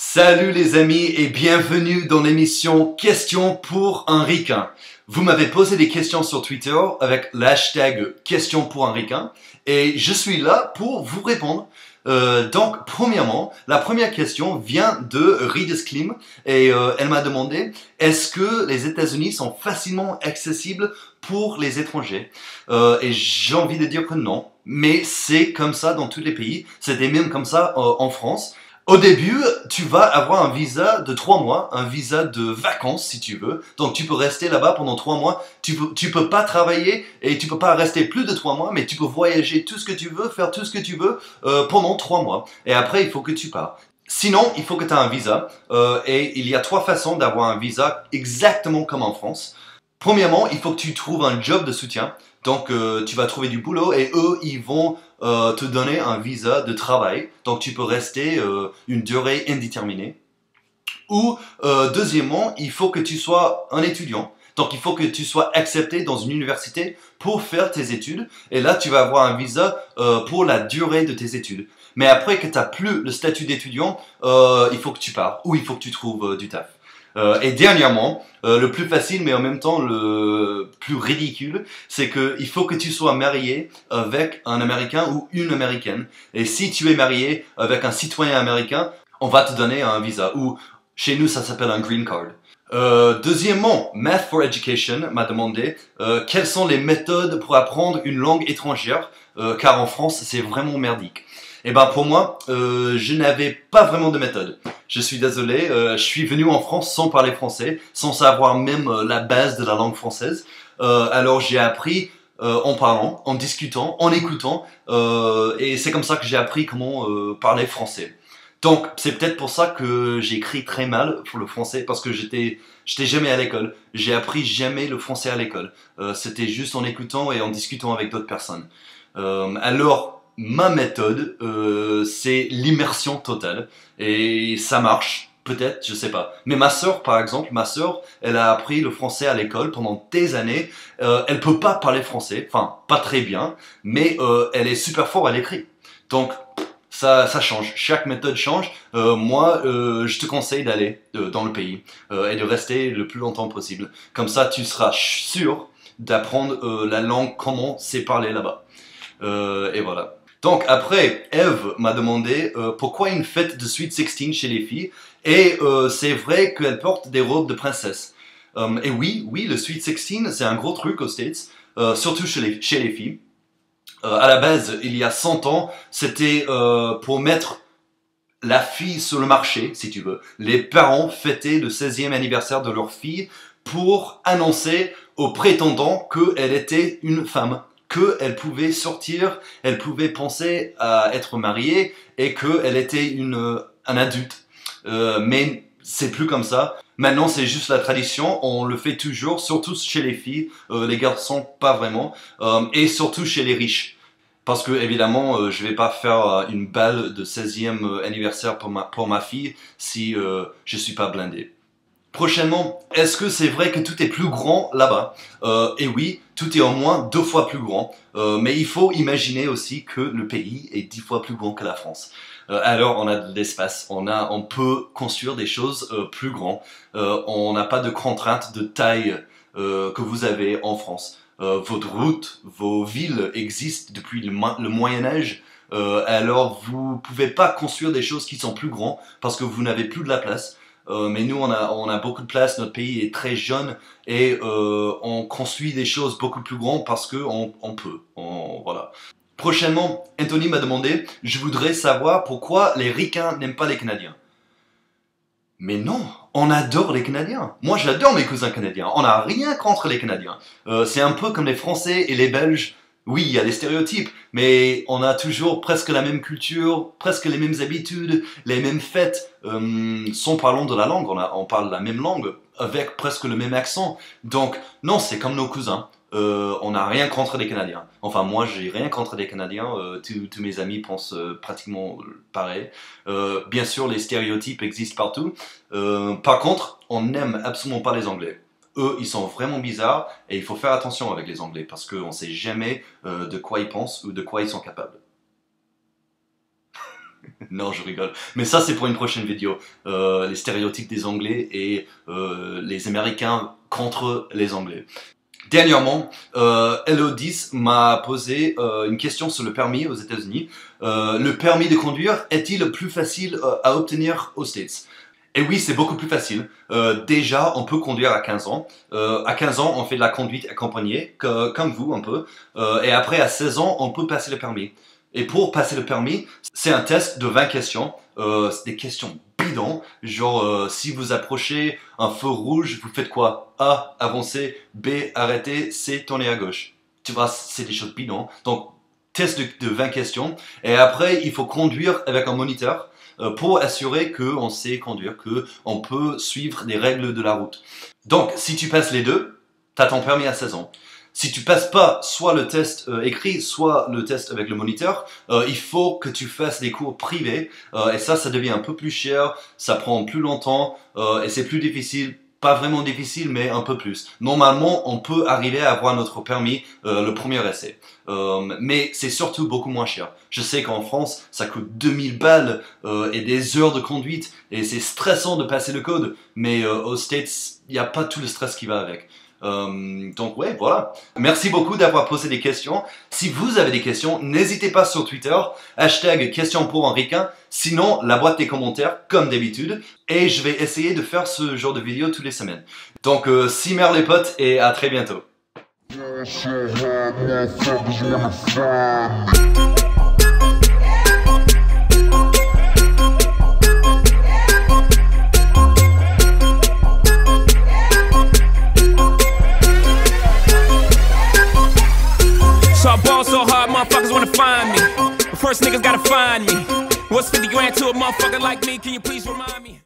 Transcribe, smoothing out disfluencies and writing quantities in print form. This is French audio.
Salut les amis et bienvenue dans l'émission Questions pour un ricain. Vous m'avez posé des questions sur Twitter avec l'hashtag Questions pour un ricain et je suis là pour vous répondre. Donc, premièrement, la première question vient de Rides Klim et elle m'a demandé est-ce que les États-Unis sont facilement accessibles pour les étrangers et j'ai envie de dire que non, mais c'est comme ça dans tous les pays, c'était même comme ça en France. Au début, tu vas avoir un visa de 3 mois, un visa de vacances si tu veux. Donc tu peux rester là-bas pendant 3 mois. Tu peux pas travailler et tu peux pas rester plus de 3 mois, mais tu peux voyager tout ce que tu veux, faire tout ce que tu veux pendant 3 mois. Et après, il faut que tu pars. Sinon, il faut que tu aies un visa. Et il y a 3 façons d'avoir un visa exactement comme en France. Premièrement, il faut que tu trouves un job de soutien. Donc, tu vas trouver du boulot et eux, ils vont te donner un visa de travail. Donc, tu peux rester une durée indéterminée. Ou, deuxièmement, il faut que tu sois un étudiant. Donc, il faut que tu sois accepté dans une université pour faire tes études. Et là, tu vas avoir un visa pour la durée de tes études. Mais après que tu n'as plus le statut d'étudiant, il faut que tu pars ou il faut que tu trouves du taf. Et dernièrement, le plus facile mais en même temps le plus ridicule, c'est que il faut que tu sois marié avec un Américain ou une Américaine. Et si tu es marié avec un citoyen américain, on va te donner un visa. Ou chez nous, ça s'appelle un green card. Deuxièmement, Math for Education m'a demandé quelles sont les méthodes pour apprendre une langue étrangère, car en France, c'est vraiment merdique. Et ben pour moi, je n'avais pas vraiment de méthode. Je suis désolé, je suis venu en France sans parler français, sans savoir même la base de la langue française. Alors j'ai appris en parlant, en discutant, en écoutant, et c'est comme ça que j'ai appris comment parler français. Donc c'est peut-être pour ça que j'écris très mal pour le français, parce que j'étais jamais à l'école. J'ai appris jamais le français à l'école. C'était juste en écoutant et en discutant avec d'autres personnes. Alors ma méthode, c'est l'immersion totale. Et ça marche, peut-être, je sais pas. Mais ma sœur, par exemple, elle a appris le français à l'école pendant des années. Elle peut pas parler français, enfin, pas très bien, mais elle est super forte à l'écrit. Donc, ça change. Chaque méthode change. Moi, je te conseille d'aller dans le pays et de rester le plus longtemps possible. Comme ça, tu seras sûr d'apprendre la langue, comment c'est parlé là-bas. Et voilà. Donc après, Eve m'a demandé pourquoi une fête de Sweet 16 chez les filles. Et c'est vrai qu'elles portent des robes de princesse. Et oui, le Sweet 16, c'est un gros truc aux States, surtout chez les filles. À la base, il y a 100 ans, c'était pour mettre la fille sur le marché, si tu veux. Les parents fêtaient le 16e anniversaire de leur fille pour annoncer aux prétendants qu'elle était une femme, qu'elle pouvait sortir, elle pouvait penser à être mariée et qu'elle était un adulte. Mais c'est plus comme ça. Maintenant, c'est juste la tradition. On le fait toujours, surtout chez les filles. Les garçons, pas vraiment. Et surtout chez les riches. Parce que, évidemment, je vais pas faire une balle de 16e anniversaire pour ma fille si je suis pas blindé. Prochainement, est-ce que c'est vrai que tout est plus grand là-bas? Et oui, tout est au moins 2 fois plus grand. Mais il faut imaginer aussi que le pays est 10 fois plus grand que la France. Alors on a de l'espace, on peut construire des choses plus grandes. On n'a pas de contraintes de taille que vous avez en France. Votre route, vos villes existent depuis le Moyen-Âge. Alors vous pouvez pas construire des choses qui sont plus grandes parce que vous n'avez plus de la place. Mais nous, on a beaucoup de place, notre pays est très jeune et on construit des choses beaucoup plus grandes parce qu'on peut. Voilà. Prochainement, Anthony m'a demandé, je voudrais savoir pourquoi les ricains n'aiment pas les Canadiens. Mais non, on adore les Canadiens. Moi, j'adore mes cousins canadiens. On n'a rien contre les Canadiens. C'est un peu comme les Français et les Belges. Oui, il y a des stéréotypes, mais on a toujours presque la même culture, presque les mêmes habitudes, les mêmes fêtes, sans parlant de la langue. On parle la même langue, avec presque le même accent. Donc, non, c'est comme nos cousins. On n'a rien contre les Canadiens. Enfin, moi, j'ai rien contre les Canadiens. Tous mes amis pensent pratiquement pareil. Bien sûr, les stéréotypes existent partout. Par contre, on n'aime absolument pas les Anglais. Eux, ils sont vraiment bizarres et il faut faire attention avec les Anglais parce qu'on ne sait jamais de quoi ils pensent ou de quoi ils sont capables. Non, je rigole. Mais ça, c'est pour une prochaine vidéo. Les stéréotypes des Anglais et les Américains contre les Anglais. Dernièrement, Elodie m'a posé une question sur le permis aux États-Unis. Le permis de conduire est-il plus facile à obtenir aux States? Et oui, c'est beaucoup plus facile. Déjà, on peut conduire à 15 ans. À 15 ans, on fait de la conduite accompagnée, comme vous un peu. Et après, à 16 ans, on peut passer le permis. Et pour passer le permis, c'est un test de 20 questions. C'est des questions bidons. Genre, si vous approchez un feu rouge, vous faites quoi? A, avancer. B, arrêter. C, tourner à gauche. Tu vois, c'est des choses bidons. Donc, test de 20 questions. Et après, il faut conduire avec un moniteur pour assurer qu'on sait conduire, qu'on peut suivre les règles de la route. Donc, si tu passes les deux, tu as ton permis à 16 ans. Si tu passes pas soit le test écrit, soit le test avec le moniteur, il faut que tu fasses des cours privés. Et ça devient un peu plus cher, ça prend plus longtemps et c'est plus difficile. Pas vraiment difficile, mais un peu plus. Normalement, on peut arriver à avoir notre permis le premier essai. Mais c'est surtout beaucoup moins cher. Je sais qu'en France, ça coûte 2000 balles et des heures de conduite. Et c'est stressant de passer le code. Mais aux States, il n'y a pas tout le stress qui va avec. Donc ouais, voilà. Merci beaucoup d'avoir posé des questions. Si vous avez des questions, n'hésitez pas sur Twitter, #questions pour un ricain. Sinon, la boîte des commentaires, comme d'habitude. Et je vais essayer de faire ce genre de vidéo toutes les semaines. Donc, cimer les potes et à très bientôt. So I ball so hard, motherfuckers wanna find me. But first niggas gotta find me. What's 50 grand to a motherfucker like me? Can you please remind me?